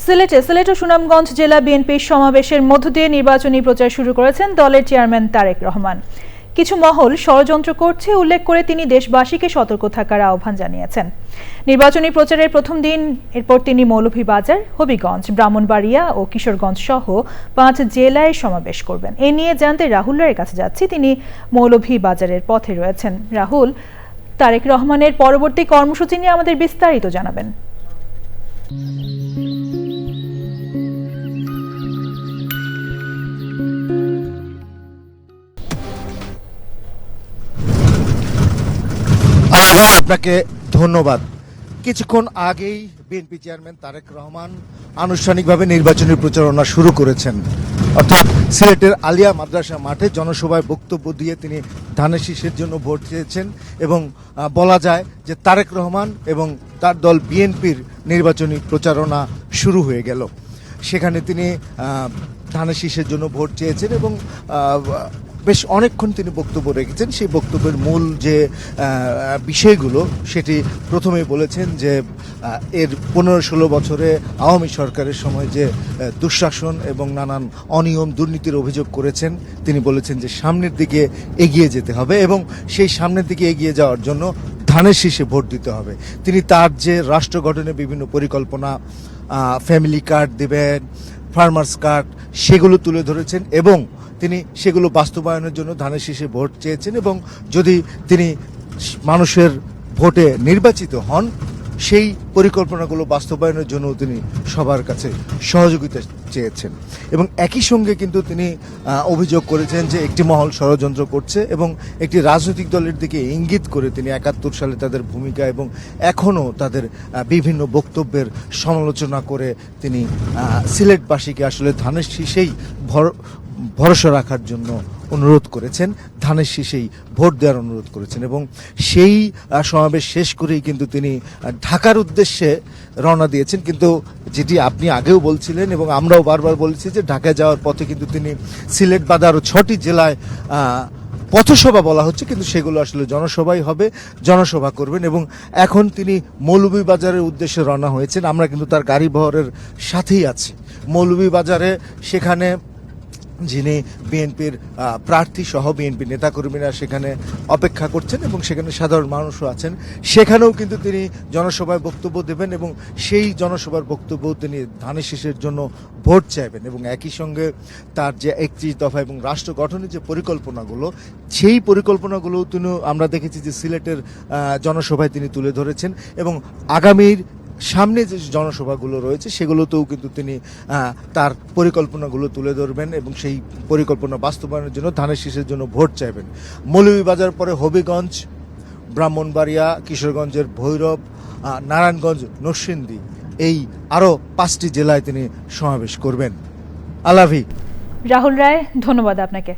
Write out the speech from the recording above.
সিলেট ও সুনামগঞ্জ জেলা বিএনপির সমাবেশের মধ্য দিয়ে নির্বাচনী প্রচার শুরু করেছেন দলের চেয়ারম্যান তারেক রহমান। কিছু মহল ষড়যন্ত্র করছে উল্লেখ করে তিনি দেশবাসীকে সতর্ক থাকার আহ্বান জানিয়েছেন। নির্বাচনী প্রচারের প্রথম দিন এরপর তিনি মৌলভীবাজার, হবিগঞ্জ, ব্রাহ্মণবাড়িয়া ও কিশোরগঞ্জ সহ 5 জেলায় সমাবেশ করবেন। এ নিয়ে জানতে রাহুল রায়ের কাছে যাচ্ছি, তিনি মৌলভীবাজারের পথে রয়েছেন। রাহুল, তারেক রহমানের পরবর্তী কর্মসূচি নিয়ে আমাদের বিস্তারিত জানাবেন। আপনাকে ধন্যবাদ। কিছুক্ষণ আগেই বিএনপি চেয়ারম্যান তারেক রহমান আনুষ্ঠানিকভাবে নির্বাচনী প্রচারণা শুরু করেছেন। অর্থাৎ সিলেটের আলিয়া মাদ্রাসা মাঠে জনসভায় বক্তব্য দিয়ে তিনি ধানের শীষের জন্য ভোট চেয়েছেন এবং বলা যায় যে তারেক রহমান এবং তার দল বিএনপির নির্বাচনী প্রচারণা শুরু হয়ে গেল। সেখানে তিনি ধানের শীষের জন্য ভোট চেয়েছেন এবং বেশ অনেকক্ষণ তিনি বক্তব্য রেখেছেন। সেই বক্তব্যের মূল যে বিষয়গুলো সেটি প্রথমেই বলেছেন যে এর 15-16 বছরে আওয়ামী সরকারের সময় যে দুঃশাসন এবং নানান অনিয়ম দুর্নীতির অভিযোগ করেছেন, তিনি বলেছেন যে সামনের দিকে এগিয়ে যেতে হবে এবং সেই সামনের দিকে এগিয়ে যাওয়ার জন্য ধানের শীষে ভোট দিতে হবে। তিনি তার যে রাষ্ট্র গঠনের বিভিন্ন পরিকল্পনা, ফ্যামিলি কার্ড দেবেন, ফার্মার্স কার্ড, সেগুলো তুলে ধরেছেন এবং তিনি সেগুলো বাস্তবায়নের জন্য ধানের শীষে ভোট চেয়েছেন এবং যদি তিনি মানুষের ভোটে নির্বাচিত হন সেই পরিকল্পনাগুলো বাস্তবায়নের জন্য তিনি সবার কাছে সহযোগিতা চেয়েছেন। এবং একই সঙ্গে কিন্তু তিনি অভিযোগ করেছেন যে একটি মহল ষড়যন্ত্র করছে এবং একটি রাজনৈতিক দলের দিকে ইঙ্গিত করে তিনি 71 সালে তাদের ভূমিকা এবং এখনও তাদের বিভিন্ন বক্তব্যের সমালোচনা করে তিনি সিলেটবাসীকে আসলে ধানের শীষেই ভরসা রাখার জন্য অনুরোধ করেছেন, ধানের শীষেই ভোট দেওয়ার অনুরোধ করেছেন এবং সেই সমাবেশ শেষ করেই কিন্তু তিনি ঢাকার উদ্দেশ্যে রওনা দিয়েছেন। কিন্তু যেটি আপনি আগেও বলছিলেন এবং আমরাও বারবার বলছি যে ঢাকায় যাওয়ার পথে কিন্তু তিনি সিলেট বাদে আরও 6টি জেলায় পথসভা বলা হচ্ছে, কিন্তু সেগুলো আসলে জনসভাই হবে, জনসভা করবেন এবং এখন তিনি মৌলভীবাজারের উদ্দেশ্যে রওনা হয়েছেন। আমরা কিন্তু তার গাড়ি বহরের সাথেই আছি মৌলভীবাজারে। সেখানে যিনি বিএনপির প্রার্থী সহ বিএনপি নেতাকর্মীরা সেখানে অপেক্ষা করছেন এবং সেখানে সাধারণ মানুষও আছেন। সেখানেও কিন্তু তিনি জনসভায় বক্তব্য দেবেন এবং সেই জনসভার বক্তব্য তিনি ধানের শীষের জন্য ভোট চাইবেন এবং একই সঙ্গে তার যে 31 দফা এবং রাষ্ট্র গঠনের যে পরিকল্পনাগুলো, সেই পরিকল্পনাগুলো তিনি আমরা দেখেছি যে সিলেটের জনসভায় তিনি তুলে ধরেছেন এবং আগামীর সামনে যে জনসভাগুলো রয়েছে সেগুলোতেও কিন্তু তিনি তার পরিকল্পনাগুলো তুলে ধরবেন এবং সেই পরিকল্পনা বাস্তবায়নের জন্য ধানের শীষের জন্য ভোট চাইবেন। মৌলভীবাজার পরে হবিগঞ্জ, ব্রাহ্মণবাড়িয়া, কিশোরগঞ্জের ভৈরব, নারায়ণগঞ্জ, নরসিংদী, এই আরও 5টি জেলায় তিনি সমাবেশ করবেন। আলাভি। রাহুল রায়, ধন্যবাদ আপনাকে।